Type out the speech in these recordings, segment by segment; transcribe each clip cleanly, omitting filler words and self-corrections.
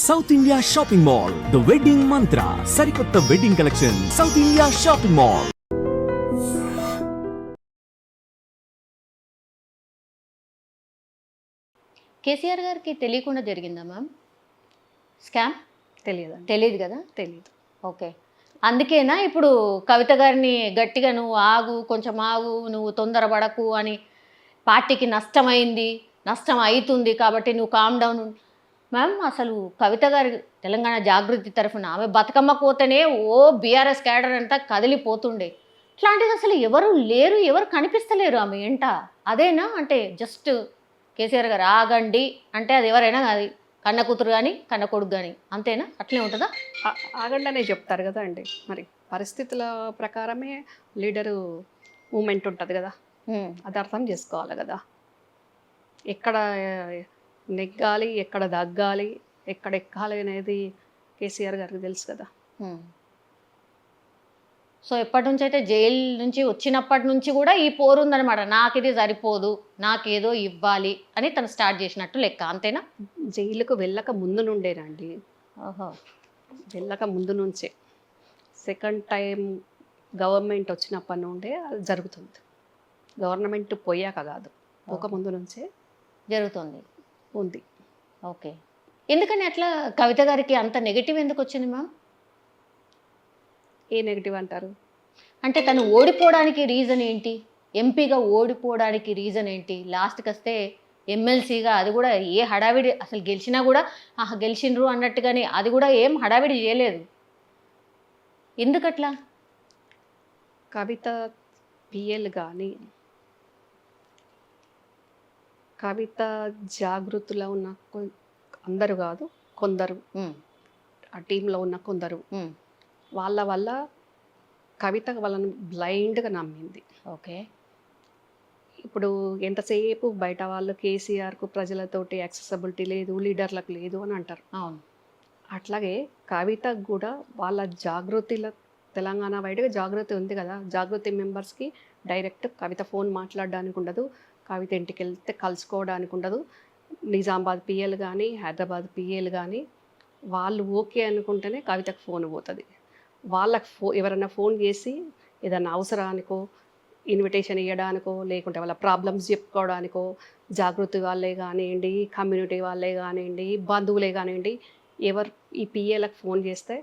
South India shopping mall the wedding మంత్ర సరికొత్త wedding collection south India shopping mall. KCR గారికి తెలియకుండా జరిగిందా మ్యామ్ స్కామ్? తెలియదు కదా. తెలియదు. ఓకే, అందుకేనా ఇప్పుడు కవిత గారిని గట్టిగా నువ్వు ఆగు, కొంచెం ఆగు, నువ్వు తొందరపడకు అని, పార్టీకి నష్టమైంది, నష్టం అవుతుంది కాబట్టి నువ్వు కామ్ డౌన్. మ్యామ్ అసలు కవిత గారి తెలంగాణ జాగృతి తరఫున ఆమె బతుకమ్మ పోతేనే ఓ బీఆర్ఎస్ క్యాడర్ అంతా కదిలిపోతుండే. ఇట్లాంటిది అసలు ఎవరు లేరు, ఎవరు కనిపిస్తలేరు ఆమె ఎంట. అదేనా అంటే జస్ట్ కేసీఆర్ గారు ఆగండి అంటే అది ఎవరైనా అది కన్న కూతురు కానీ కన్న కొడుకు కానీ అంతేనా? అట్లే ఉంటుందా? ఆగండి అనే చెప్తారు కదా అండి. మరి పరిస్థితుల ప్రకారమే లీడరు మూమెంట్ ఉంటుంది కదా, అది అర్థం చేసుకోవాలి కదా. ఎక్కడ నెగ్గాలి, ఎక్కడ దగ్గాలి, ఎక్కడ ఎక్కాలి అనేది కేసీఆర్ గారికి తెలుసు కదా. సో ఎప్పటి నుంచి అయితే జైలు నుంచి వచ్చినప్పటి నుంచి కూడా ఈ పోరు ఉందనమాట. నాకు ఇది సరిపోదు, నాకేదో ఇవ్వాలి అని తను స్టార్ట్ చేసినట్టు లెక్క, అంతేనా? జైలుకు వెళ్ళక ముందు నుండేనండి. ఓహో, వెళ్ళక ముందు నుంచే సెకండ్ టైం గవర్నమెంట్ వచ్చినప్పటి నుండే అది జరుగుతుంది. గవర్నమెంట్ పోయాక కాదు, ఒక ముందు నుంచే జరుగుతుంది ఉంది. ఓకే, ఎందుకని అట్లా కవిత గారికి అంత నెగిటివ్ ఎందుకు వచ్చింది మ్యామ్? ఏ నెగిటివ్ అంటారు? అంటే తను ఓడిపోవడానికి రీజన్ ఏంటి? ఎంపీగా ఓడిపోవడానికి రీజన్ ఏంటి? లాస్ట్కి వస్తే ఎమ్మెల్సీగా అది కూడా ఏ హడావిడి, అసలు గెలిచినా కూడా గెలిచిండ్రు అన్నట్టుగానే అది కూడా ఏం హడావిడి చేయలేదు. ఎందుకట్లా? కవిత పిఎల్ కానీ, కవిత జాగృతిలో ఉన్న అందరూ కాదు, కొందరు ఆ టీంలో ఉన్న కొందరు వాళ్ళ వల్ల కవిత వాళ్ళని బ్లైండ్గా నమ్మింది. ఓకే, ఇప్పుడు ఎంతసేపు బయట వాళ్ళు కేసీఆర్కు ప్రజలతోటి యాక్సెసిబిలిటీ లేదు, లీడర్లకు లేదు అని అంటారు. అవును, అట్లాగే కవితకు కూడా వాళ్ళ జాగృతిలో తెలంగాణ వైడ్గా జాగృతి ఉంది కదా, జాగృతి మెంబర్స్కి డైరెక్ట్ కవిత ఫోన్ మాట్లాడడానికి ఉండదు, కవిత ఇంటికి వెళ్తే కలుసుకోవడానికి ఉండదు. నిజామాబాద్ పిఎల్ కానీ, హైదరాబాద్ పిఎల్ కానీ వాళ్ళు ఓకే అనుకుంటేనే కవితకు ఫోన్ పోతుంది. వాళ్ళకు ఎవరైనా ఫోన్ చేసి ఏదైనా అవసరానికో, ఇన్విటేషన్ ఇవ్వడానికో, లేకుంటే వాళ్ళ ప్రాబ్లమ్స్ చెప్పుకోవడానికో, జాగృతి వాళ్ళే కానివ్వండి, కమ్యూనిటీ వాళ్ళే కానివ్వండి, బంధువులే కానివ్వండి, ఎవరు ఈ పిఏలకు ఫోన్ చేస్తే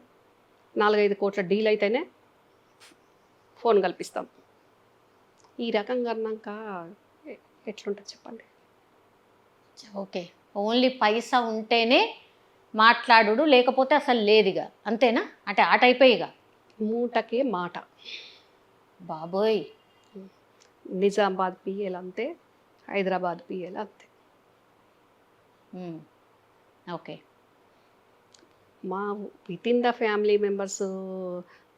4-5 కోట్ల డీల్ అయితేనే ఫోన్ కల్పిస్తాం. ఈ రకంగా అన్నాక ఎట్లుంటుంది చెప్పండి? ఓకే, ఓన్లీ పైసా ఉంటేనే మాట్లాడు, లేకపోతే అసలు లేదుగా, అంతేనా? అంటే ఆ టైపే ఇక మూటకే మాట. బాబోయ్, నిజామాబాద్ పిఎల్ అంతే, హైదరాబాద్ పిఎల్ అంతే. ఓకే, మా with in the family members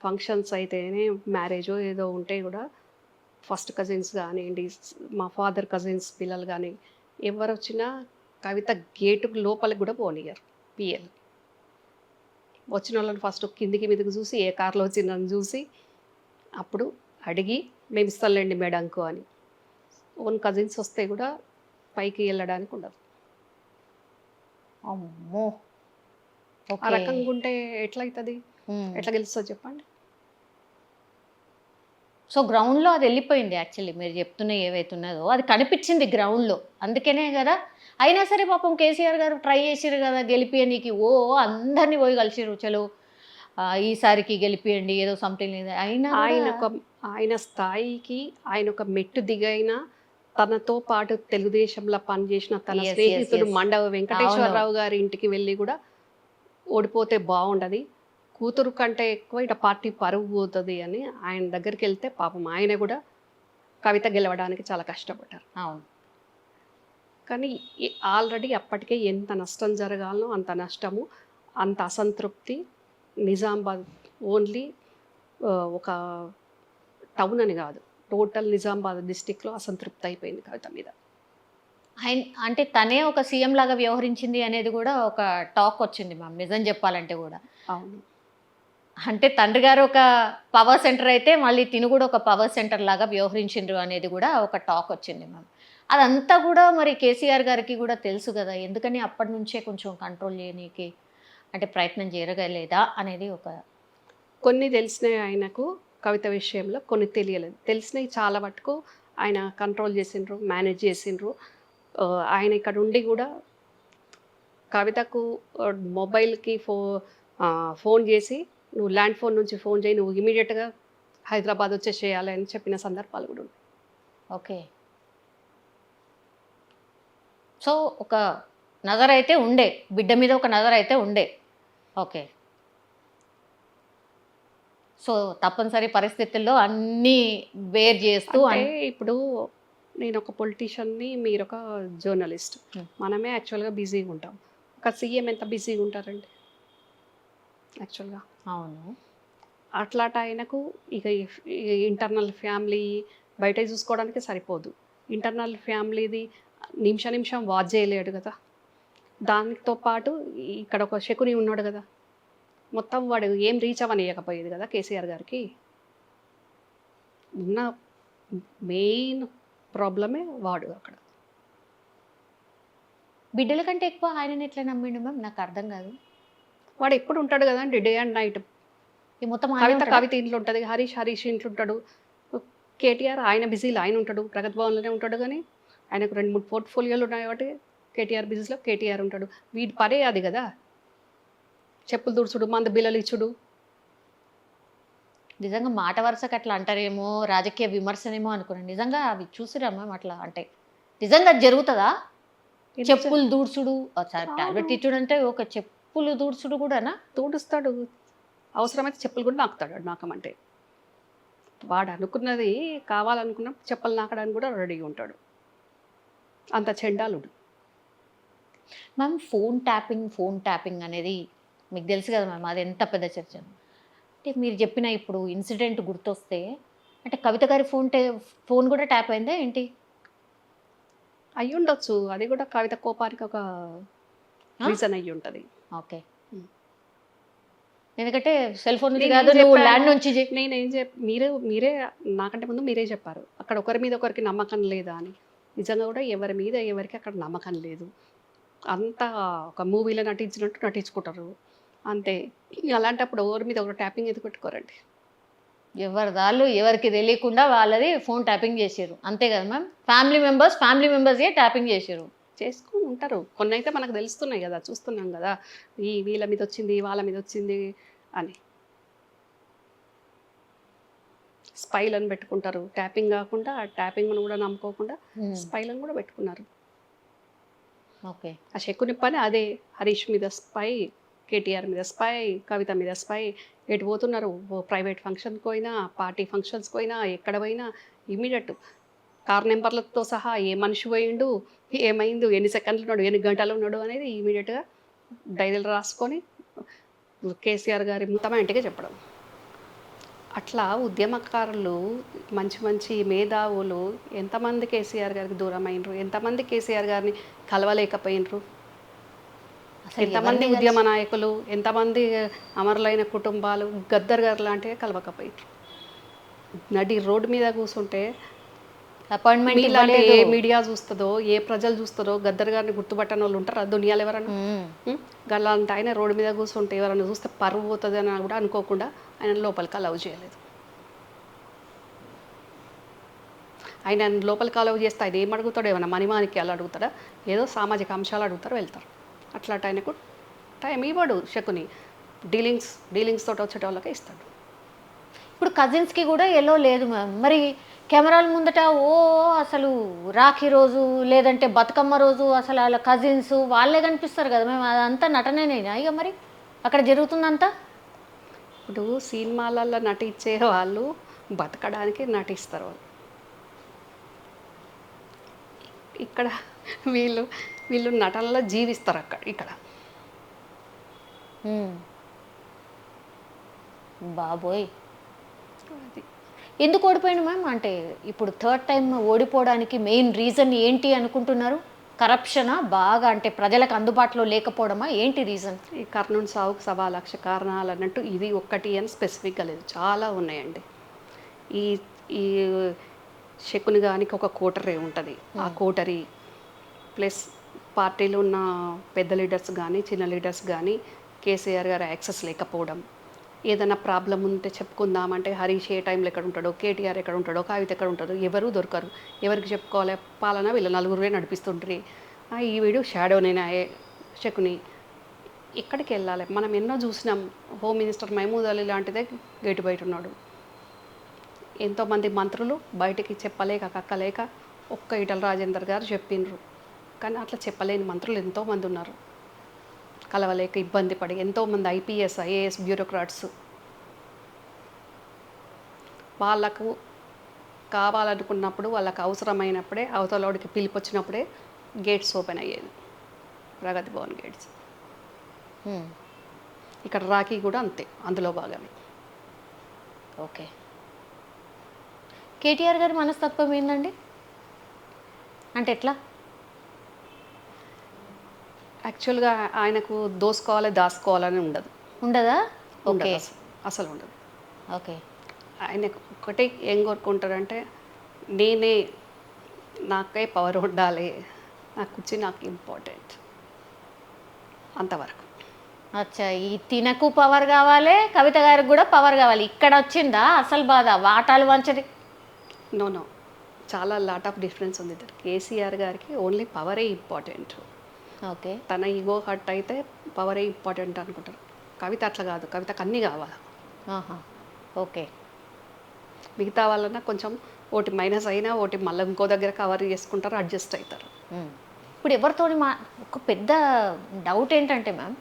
functions అయితేనే, మ్యారేజో ఏదో ఉంటే కూడా ఫస్ట్ కజిన్స్ కానివ్వండి, మా ఫాదర్ కజిన్స్ పిల్లలు కానీ ఎవరు వచ్చినా కవిత గేటుకు లోపలికి కూడా పోనీయరు. పిఎల్ వచ్చిన వాళ్ళని ఫస్ట్ కిందికి మీదకి చూసి, ఏ కార్లో వచ్చిందని చూసి అప్పుడు అడిగి మేము ఇస్తాంలేండి మేడంకు అని. ఓన్ కజిన్స్ వస్తే కూడా పైకి వెళ్ళడానికి ఉండదు. అమ్మో, ఆ రకంగా ఉంటే ఎట్లయితుంది? ఎట్లా గెలుస్తుంది చెప్పండి? సో గ్రౌండ్లో అది వెళ్ళిపోయింది. యాక్చువల్లీ మీరు చెప్తున్న ఏవైతున్నదో అది కనిపించింది గ్రౌండ్లో, అందుకనే కదా. అయినా సరే పాపం కేసీఆర్ గారు ట్రై చేసిరు కదా గెలిపియనీకి, అందరినీ పోయి కలిసిరు, చలో ఈసారికి గెలిపియండి ఏదో సంథింగ్. అయినా ఆయన స్థాయికి ఆయన ఒక మెట్టు దిగైనా తనతో పాటు తెలుగుదేశంలో పనిచేసిన తన స్నేహితుడు మండవ వెంకటేశ్వరరావు గారి ఇంటికి వెళ్ళి కూడా ఓడిపోతే బాగుండదు, కూతురు కంటే ఎక్కువ ఇట పార్టీ పరువు పోతుంది అని ఆయన దగ్గరికి వెళ్తే పాపం ఆయన కూడా కవిత గెలవడానికి చాలా కష్టపడ్డారు. అవును, కానీ ఆల్రెడీ అప్పటికే ఎంత నష్టం జరగాలనో అంత నష్టము, అంత అసంతృప్తి. నిజామాబాద్ ఓన్లీ ఒక టౌన్ అని కాదు, టోటల్ నిజామాబాద్ డిస్టిక్లో అసంతృప్తి అయిపోయింది కవిత మీద. అంటే తనే ఒక సీఎం లాగా వ్యవహరించింది అనేది కూడా ఒక టాక్ వచ్చింది మ్యామ్, నిజం చెప్పాలంటే కూడా. అవును, అంటే తండ్రి గారు ఒక పవర్ సెంటర్ అయితే మళ్ళీ తిను కూడా ఒక పవర్ సెంటర్ లాగా వ్యవహరించిండ్రు అనేది కూడా ఒక టాక్ వచ్చింది మ్యామ్. అదంతా కూడా మరి కేసీఆర్ గారికి కూడా తెలుసు కదా, ఎందుకని అప్పటి నుంచే కొంచెం కంట్రోల్ చేయనీకి అంటే ప్రయత్నం జరగలేదా అనేది ఒక కొన్ని తెలిసినాయి ఆయనకు కవిత విషయంలో, కొన్ని తెలియలేదు. తెలిసినవి చాలా మటుకు ఆయన కంట్రోల్ చేసిండ్రు, మేనేజ్ చేసిండ్రు. ఆయన ఇక్కడ ఉండి కూడా కవితకు మొబైల్కి ఫోన్ చేసి, నువ్వు ల్యాండ్ ఫోన్ నుంచి ఫోన్ చేయి, నువ్వు ఇమీడియట్గా హైదరాబాద్ వచ్చేసేయాలి అని చెప్పిన సందర్భాలు కూడా ఉన్నాయి. ఓకే. సో ఒక నజర్ అయితే ఉండే, బిడ్డ మీద ఒక నజర్ అయితే ఉండే. ఓకే. సో తప్పనిసరి పరిస్థితుల్లో అన్నీ బేర్ చేస్తూ అంటే ఇప్పుడు నేను ఒక పొలిటీషియన్ని, మీరు ఒక జర్నలిస్ట్. మనమే యాక్చువల్గా బిజీగా ఉంటాం. ఒక సీఎం ఎంత బిజీగా ఉంటారండి యాక్చువల్గా. అవును. అట్లాంటి ఆయనకు ఇక ఇంటర్నల్ ఫ్యామిలీ బయట చూసుకోవడానికి సరిపోదు. ఇంటర్నల్ ఫ్యామిలీది నిమిషం వాచ్ చేయలేడు కదా. దానితో పాటు ఇక్కడ ఒక శకుని ఉన్నాడు కదా, మొత్తం వాడు ఏం రీచ్ అవ్వనియకపోయేది కదా కేసీఆర్ గారికి. ఉన్న మెయిన్ ప్రాబ్లమే వాడు అక్కడ. బిడ్డల కంటే ఎక్కువ ఆయనని ఎట్లా నమ్మిండు మ్యామ్? నాకు అర్థం కాదు. వాడు ఎప్పుడు ఉంటాడు కదండి, డే అండ్ నైట్. ఈ మొత్తం కవిత ఇంట్లో ఉంటుంది, హరీష్ ఇంట్లో ఉంటాడు, కేటీఆర్ ఆయన బిజీలో ఆయన ఉంటాడు, ప్రగతి భవన్లోనే ఉంటాడు. కానీ ఆయనకు 2-3 పోర్ట్ఫోలియోలు ఉన్నాయి కాబట్టి కేటీఆర్ బిజీలో కేటీఆర్ ఉంటాడు. వీడి పరే అది కదా, చెప్పులు దుడుచుడు, మంద బిల్లలు ఇచ్చుడు. నిజంగా మాట వరుసకు అట్లా అంటారేమో, రాజకీయ విమర్శనేమో అనుకున్నాను. నిజంగా అవి చూసిరా మ్యామ్ అట్లా అంటే నిజంగా అది జరుగుతుందా? చెప్పులు దూడ్చుడు, టాబ్లెట్ ఇచ్చుడు అంటే ఒక చెప్పులు దూడ్చుడు కూడానా? తూడుస్తాడు, అవసరమైతే చెప్పులు కూడా నాకుతాడు. నాకమంటే వాడు అనుకున్నది కావాలనుకున్నప్పుడు చెప్పులు నాకడానికి కూడా రెడీగా ఉంటాడు. అంత చెండాలుడు. మ్యామ్ ఫోన్ ట్యాపింగ్ అనేది మీకు తెలుసు కదా మ్యామ్, అది ఎంత పెద్ద చర్చ. అంటే మీరు చెప్పిన ఇప్పుడు ఇన్సిడెంట్ గుర్తొస్తే, అంటే కవిత గారి ఫోన్ కూడా ట్యాప్ అయిందా ఏంటి? అయ్యి ఉండొచ్చు, అది కూడా కవిత కోపానికి ఒక రీజన్ అయ్యి ఉంటుంది. ఓకే. ఎందుకంటే సెల్ ఫోన్ నుంచి కాదు, నువ్వు ల్యాండ్ నుంచి నేనేం మీరే నాకంటే ముందు మీరే చెప్పారు అక్కడ ఒకరి మీద ఒకరికి నమ్మకం లేదా అని. నిజంగా కూడా ఎవరి మీద ఎవరికి అక్కడ నమ్మకం లేదు. అంతా ఒక మూవీలో నటించినట్టు నటించుకుంటారు అంతే. అలాంటప్పుడు ఎవరి మీద ఒకరు ట్యాపింగ్ ఎందుకు పెట్టుకోరండి? ఎవరి దాళ్ళు ఎవరికి తెలియకుండా వాళ్ళది ఫోన్ ట్యాపింగ్ చేసారు అంతే కదా మ్యామ్. ఫ్యామిలీ మెంబర్సే ట్యాపింగ్ చేసారు. చేసుకుని ఉంటారు. కొన్ని అయితే మనకు తెలుస్తున్నాయి కదా, చూస్తున్నాం కదా, వీళ్ళ మీద వచ్చింది వాళ్ళ మీద వచ్చింది అని. స్పైలను పెట్టుకుంటారు, ట్యాపింగ్ కాకుండా ట్యాపింగ్ను కూడా నమ్ముకోకుండా స్పైలను కూడా పెట్టుకున్నారు. ఓకే. ఆ శకుని పని అదే. హరీష్ మీద స్పై, కేటీఆర్ మీద స్పై, కవిత మీద స్పై. ఎటు పోతున్నారు, ప్రైవేట్ ఫంక్షన్కి పోయినా, పార్టీ ఫంక్షన్స్కి పోయినా, ఎక్కడ పోయినా ఇమీడియట్ కార్ నెంబర్లతో సహా ఏ మనిషి పోయిండు, ఏమైండు, ఎన్ని సెకండ్లు ఉన్నాడు, ఎన్ని గంటలు ఉన్నాడు అనేది ఇమీడియట్గా డైరీలు రాసుకొని కేసీఆర్ గారి మొత్తం ఇంటికి చెప్పడం. అట్లా ఉద్యమకారులు, మంచి మేధావులు ఎంతమంది కేసీఆర్ గారికి దూరం అయినరు, ఎంతమంది కేసీఆర్ గారిని కలవలేకపోయినరు, ఎంతమంది ఉద్యమ నాయకులు, ఎంతమంది అమరులైన కుటుంబాలు గద్దర్ గారు లాంటివి కలవకపోయినరు. నడి రోడ్డు మీద కూర్చుంటే అపాయింట్మెంట్ ఏ మీడియా చూస్తుందో, ఏ ప్రజలు చూస్తుందో గద్దర్ గారిని గుర్తుపట్టని వాళ్ళు ఉంటారు ఆ దునియాలు ఎవరన్నా. గల్లాంటి ఆయన రోడ్డు మీద కూర్చుంటే ఎవరన్నా చూస్తే పరువు పోతుంది అని కూడా అనుకోకుండా ఆయన లోపలికి అలౌ చేయలేదు. ఆయన లోపలికి అలౌ చేస్తే ఆయన ఏం అడుగుతాడు, ఏమన్నా మణిమానికి అలా అడుగుతాడా? ఏదో సామాజిక అంశాలు అడుగుతారు, వెళ్తారు. అట్లాంటి ఆయనకు టైం ఇవ్వడు శకుని. డీలింగ్స్ తోటి వచ్చేట వాళ్ళకే ఇస్తాడు. ఇప్పుడు కజిన్స్కి కూడా ఎల్లో లేదు మ్యామ్. మరి కెమెరాల ముందట అసలు రాఖీ రోజు లేదంటే బతుకమ్మ రోజు అసలు వాళ్ళ కజిన్స్ వాళ్ళే కనిపిస్తారు కదా మేము. అదంతా నటనేనైనా ఇక మరి అక్కడ జరుగుతుందంతా? ఇప్పుడు సినిమాలలో నటించే వాళ్ళు బతకడానికి నటిస్తారు. ఇక్కడ వీళ్ళు నటనలో జీవిస్తారు ఇక్కడ. బాబోయ్, ఎందుకు ఓడిపోయాను మ్యామ్? అంటే ఇప్పుడు థర్డ్ టైం ఓడిపోవడానికి మెయిన్ రీజన్ ఏంటి అనుకుంటున్నారు? కరప్షనా బాగా, అంటే ప్రజలకు అందుబాటులో లేకపోవడమా, ఏంటి రీజన్? ఈ కర్నూలు సావుకు 1,00,000 కారణాలు అన్నట్టు ఇది ఒక్కటి అని స్పెసిఫిక్గా లేదు, చాలా ఉన్నాయండి. ఈ శకుని గానికి ఒక కోటరీ ఉంటుంది. ఆ కోటరీ ప్లస్ పార్టీలో ఉన్న పెద్ద లీడర్స్ కానీ చిన్న లీడర్స్ కానీ కేసీఆర్ గారు యాక్సెస్ లేకపోవడం, ఏదైనా ప్రాబ్లం ఉంటే చెప్పుకుందామంటే హరీష్ ఏ టైంలో ఎక్కడ ఉంటాడో, కేటీఆర్ ఎక్కడ ఉంటాడో, కవిత ఎక్కడ ఉంటాడో ఎవరు దొరకరు. ఎవరికి చెప్పుకోవాలి పాలన వీళ్ళ నలుగురే నడిపిస్తుంటారు. ఈ వీడు షాడోనేనా శకుని ఎక్కడికి వెళ్ళాలి? మనం ఎన్నో చూసినాం. హోమ్ మినిస్టర్ మహమూద్ అలీ లాంటిదే గేటు బయట ఉన్నాడు. ఎంతోమంది మంత్రులు బయటికి చెప్పలేక కక్కలేక ఒక్క ఈటల రాజేందర్ గారు చెప్పిండ్రు. కానీ అట్లా చెప్పలేని మంత్రులు ఎంతోమంది ఉన్నారు. కలవలేక ఇబ్బంది పడి ఎంతోమంది ఐపీఎస్ ఐఏఎస్ బ్యూరోక్రాట్స్ వాళ్ళకు కావాలనుకున్నప్పుడు వాళ్ళకు అవసరమైనప్పుడే అవతలోడికి పిలుపు వచ్చినప్పుడే గేట్స్ ఓపెన్ అయ్యేది. ప్రగతి భవన్ గేట్స్. ఇక్కడ రాఖీ కూడా అంతే, అందులో భాగమే. ఓకే. కేటీఆర్ గారి మనస్తత్వం ఏందండి? అంటే ఎట్లా? యాక్చువల్గా ఆయనకు దోసుకోవాలి దాసుకోవాలని ఉండదు. ఉండదా? ఓకే. అసలు ఉండదు. ఓకే. ఆయనకు ఒకటే ఏం కోరుకుంటారంటే నాకే పవర్ ఉండాలి, నాకు కూర్చి నాకు ఇంపార్టెంట్, అంతవరకు. అచ్చా, ఈ తినకు పవర్ కావాలి, కవిత గారికి కూడా పవర్ కావాలి. ఇక్కడ వచ్చిందా అసలు బాధ? వాటాలు వంచది. నో చాలా లాట్ ఆఫ్ డిఫరెన్స్ ఉంది. కేసీఆర్ గారికి ఓన్లీ పవరే ఇంపార్టెంట్. ఓకే. తన ఈగో హర్ట్ అయితే పవరే ఇంపార్టెంట్ అనుకుంటారు. కవిత అట్లా కాదు, కవితకు అన్నీ కావాలి. ఓకే. మిగతా వాళ్ళన్నా కొంచెం ఒకటి మైనస్ అయినా ఒకటి మళ్ళీ ఇంకో దగ్గర కవర్ చేసుకుంటారు, అడ్జస్ట్ అవుతారు. ఇప్పుడు ఎవరితోని ఒక పెద్ద డౌట్ ఏంటంటే మ్యామ్,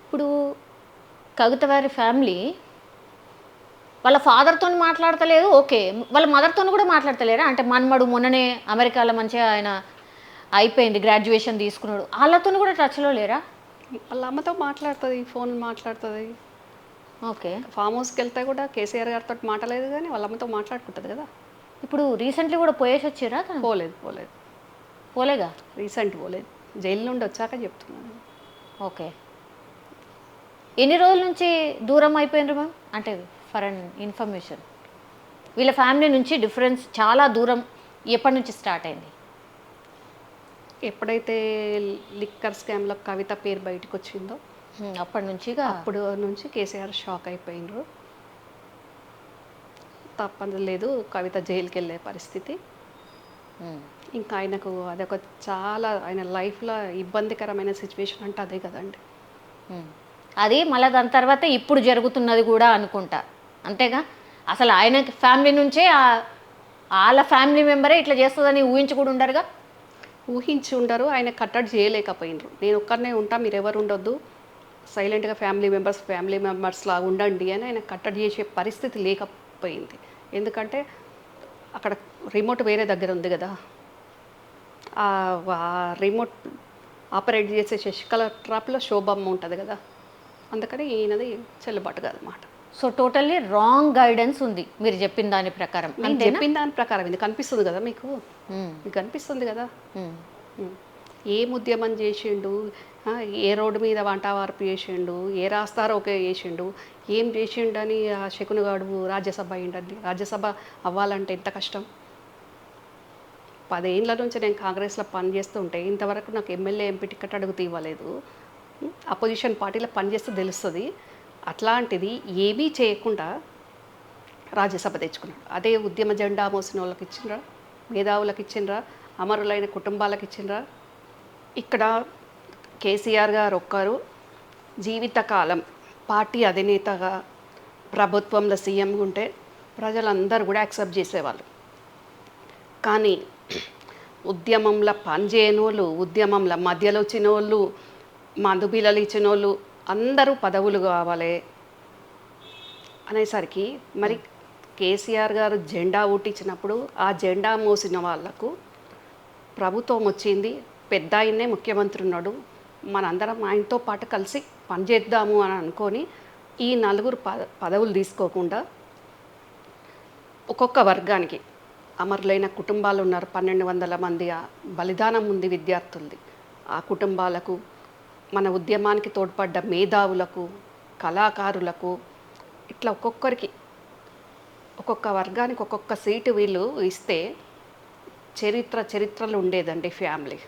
ఇప్పుడు కవిత వారి ఫ్యామిలీ వాళ్ళ ఫాదర్తో మాట్లాడతలేదు, ఓకే, వాళ్ళ మదర్తో కూడా మాట్లాడతలేరా? అంటే మన్మడు మొన్ననే అమెరికాలో మంచిగా ఆయన అయిపోయింది, గ్రాడ్యుయేషన్ తీసుకున్నాడు, వాళ్ళతో కూడా టచ్లో లేరా? వాళ్ళ అమ్మతో మాట్లాడుతుంది, ఫోన్ మాట్లాడుతుంది. ఓకే. ఫామ్ హౌస్కి వెళ్తే కూడా కేసీఆర్ గారితో మాట్లాడలేదు, కానీ వాళ్ళ అమ్మతో మాట్లాడుకుంటుంది కదా. ఇప్పుడు రీసెంట్లీ కూడా పోయేసి వచ్చిరా? పోలేగా, రీసెంట్ పోలేదు, జైలు నుండి వచ్చాక చెప్తున్నాను. ఓకే. ఎన్ని రోజుల నుంచి దూరం అయిపోయినారు మ్యామ్? అంటే ఫర్ అన్ ఇన్ఫర్మేషన్, వీళ్ళ ఫ్యామిలీ నుంచి డిఫరెన్స్ చాలా దూరం ఎప్పటి నుంచి స్టార్ట్ అయింది? ఎప్పుడైతే లిక్కర్ స్కామ్లో కవిత పేరు బయటకు వచ్చిందో అప్పటి నుంచి కేసీఆర్ షాక్ అయిపోయినరు. తప్పదు లేదు, కవిత జైలుకి వెళ్ళే పరిస్థితి. ఇంకా ఆయనకు అదొక చాలా ఆయన లైఫ్లో ఇబ్బందికరమైన సిచ్యువేషన్ అంటే అదే కదండి. అది మళ్ళీ దాని తర్వాత ఇప్పుడు జరుగుతున్నది కూడా అనుకుంటా, అంతేగా? అసలు ఆయన ఫ్యామిలీ నుంచే వాళ్ళ ఫ్యామిలీ మెంబరే ఇట్లా చేస్తుందని ఊహించి కూడా ఉండరుగా. ఊహించి ఉండరు, ఆయన కట్టడి చేయలేకపోయినరు. నేను ఒక్కరినే ఉంటా, మీరు ఎవరు ఉండొద్దు, సైలెంట్గా ఫ్యామిలీ మెంబర్స్ లా ఉండండి అని ఆయన కట్టడి చేసే పరిస్థితి లేకపోయింది. ఎందుకంటే అక్కడ రిమోట్ వేరే దగ్గర ఉంది కదా, ఆ రిమోట్ ఆపరేట్ చేసే శశికళ ట్రాప్లో శోభమ్మ ఉంటుంది కదా, అందుకని ఈయనది చెల్లుబాటు కాదన్నమాట. సో టోటల్లీ రాంగ్ గైడెన్స్ ఉంది మీరు చెప్పిన దాని ప్రకారం. చెప్పిన దాని ప్రకారం ఇది కనిపిస్తుంది కదా, మీకు కనిపిస్తుంది కదా. ఏం ఉద్యమం చేసిండు, ఏ రోడ్డు మీద వంట వార్పు చేసిండు, ఏ రాస్తారో ఓకే చేసిండు, ఏం చేసిండని ఆ శకునుగాడు రాజ్యసభ అయ్యిండండి. రాజ్యసభ అవ్వాలంటే ఎంత కష్టం. 10 ఏళ్ళ నుంచి నేను కాంగ్రెస్లో పనిచేస్తూ ఉంటే ఇంతవరకు నాకు ఎమ్మెల్యే ఎంపీ టికెట్ అడుగుతూ ఇవ్వలేదు. అపోజిషన్ పార్టీలో పనిచేస్తే తెలుస్తుంది. అట్లాంటిది ఏమీ చేయకుండా రాజ్యసభ తెచ్చుకున్నాడు. అదే ఉద్యమ జెండా మోసిన వాళ్ళకి ఇచ్చిండ్రా, మేధావులకు ఇచ్చిండ్రా, అమరులైన కుటుంబాలకు ఇచ్చిండ్రా. ఇక్కడ కేసీఆర్ గారు ఒక్కరు జీవితకాలం పార్టీ అధినేతగా ప్రభుత్వంలో సీఎం ఉంటే ప్రజలందరూ కూడా యాక్సెప్ట్ చేసేవాళ్ళు. కానీ ఉద్యమంలో పనిచేయని వాళ్ళు, ఉద్యమంలో మధ్యలో వచ్చిన వాళ్ళు, మందుబిల్లలు ఇచ్చిన వాళ్ళు అందరూ పదవులు కావాలి అనేసరికి మరి కేసీఆర్ గారు జెండా ఊటించినప్పుడు ఆ జెండా మోసిన వాళ్లకు ప్రభుత్వం వచ్చింది, పెద్ద ఆయన్నే ముఖ్యమంత్రి ఉన్నాడు, మనందరం ఆయనతో పాటు కలిసి పనిచేద్దాము అని అనుకొని ఈ 4 పదవులు తీసుకోకుండా ఒక్కొక్క వర్గానికి అమరులైన కుటుంబాలు ఉన్నారు, 1200 మంది బలిదానం ఉంది విద్యార్థులది, ఆ కుటుంబాలకు, మన ఉద్యమానికి తోడ్పడ్డ మేధావులకు, కళాకారులకు, ఇట్లా ఒక్కొక్కరికి ఒక్కొక్క వర్గానికి ఒక్కొక్క సీటు వీళ్ళు ఇస్తే చరిత్రలు ఉండేదండి ఫ్యామిలీ.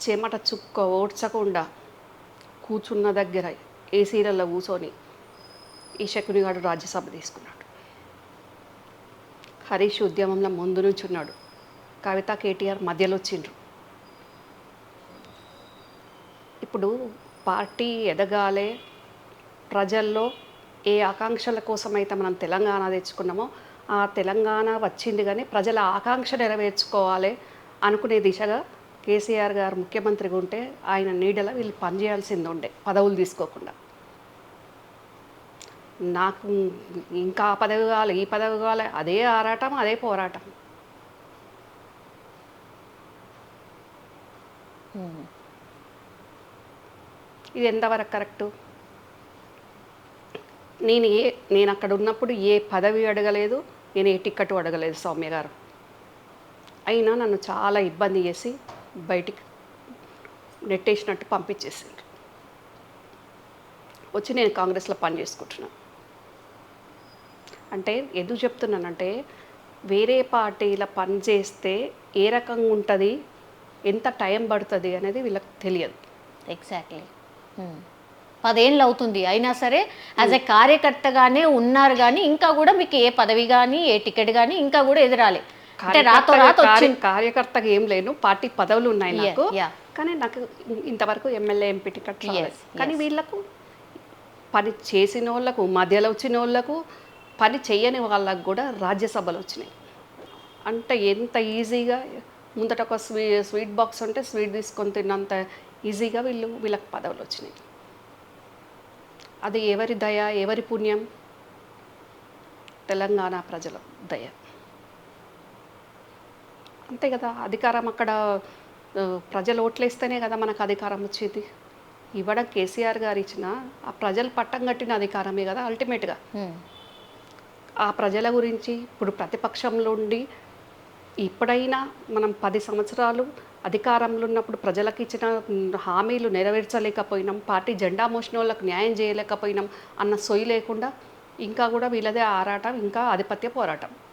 చెమట చుక్క ఓడ్చకుండా కూర్చున్న దగ్గర ఏసీలలో కూర్చొని ఈ శకునిగాడు రాజ్యసభ తీసుకున్నాడు. హరీష్ ఉద్యమంలో ముందు నుంచి ఉన్నాడు. కవిత కేటీఆర్ మధ్యలో వచ్చిండ్రు. ఇప్పుడు పార్టీ ఎదగాలే, ప్రజల్లో ఏ ఆకాంక్షల కోసమైతే మనం తెలంగాణ తెచ్చుకున్నామో ఆ తెలంగాణ వచ్చింది, కానీ ప్రజల ఆకాంక్ష నెరవేర్చుకోవాలి అనుకునే దిశగా కేసీఆర్ గారు ముఖ్యమంత్రిగా ఉంటే ఆయన నీడల వీళ్ళు పనిచేయాల్సింది ఉండే, పదవులు తీసుకోకుండా. నాకు ఇంకా ఆ పదవి కావాలి, ఈ పదవి కావాలి, అదే ఆరాటం, అదే పోరాటం. ఇది ఎంతవరకు కరెక్టు? నేను అక్కడ ఉన్నప్పుడు ఏ పదవి అడగలేదు, నేను ఏ టికెట్ అడగలేదు సౌమ్య గారు. అయినా నన్ను చాలా ఇబ్బంది చేసి బయటికి నెట్టేసినట్టు పంపించేసిండ్రు. వచ్చి నేను కాంగ్రెస్లో పని చేసుకుంటున్నాను. అంటే ఎందుకు చెప్తున్నానంటే, వేరే పార్టీల పని చేస్తే ఏ రకంగా ఉంటుంది, ఎంత టైం పడుతుంది అనేది వీళ్ళకి తెలియదు. ఎగ్జాక్ట్లీ 10 ఏళ్ళు అవుతుంది, అయినా సరే యాజ్ ఎ కార్యకర్తగానే ఉన్నారు, కానీ ఇంకా కూడా మీకు ఏ పదవి కానీ ఏ టికెట్ కానీ ఇంకా కూడా ఎదురాలి. అంటే రాతో రాతో కార్యకర్తగా ఏం లేను, పార్టీ పదవులు ఉన్నాయి నాకు. Yeah. కానీ నాకు ఇంతవరకు ఎమ్మెల్యే ఎంపీ టికెట్ రాలేదు. Yes, కానీ yes. వీళ్ళకు పని చేసిన వాళ్ళకు, మధ్యలో వచ్చిన వాళ్ళకు, పని చేయని వాళ్ళకు కూడా రాజ్యసభలు వచ్చినాయి. అంటే ఎంత ఈజీగా ముందట ఒక స్వీట్ బాక్స్ ఉంటే స్వీట్ తీసుకొని తిన్నంత ఈజీగా వీళ్ళకి పదవులు వచ్చినాయి. అది ఎవరి దయ, ఎవరి పుణ్యం? తెలంగాణ ప్రజల దయ. అంతే కదా. అధికారం అక్కడ ప్రజలు ఓట్లేస్తేనే కదా మనకు అధికారం వచ్చేది. ఇవ్వడం కేసీఆర్ గారు ఇచ్చిన ఆ ప్రజలు పట్టం కట్టిన అధికారమే కదా అల్టిమేట్గా. ఆ ప్రజల గురించి ఇప్పుడు ప్రతిపక్షంలో ఉండి ఇప్పుడైనా మనం 10 సంవత్సరాలు అధికారంలో ఉన్నప్పుడు ప్రజలకు ఇచ్చిన హామీలు నెరవేర్చలేకపోయినాం, పార్టీ జెండా మోసిన వాళ్ళకు న్యాయం చేయలేకపోయినాం అన్న సొయ్యి లేకుండా ఇంకా కూడా వీళ్ళదే ఆరాటం, ఇంకా ఆధిపత్య పోరాటం.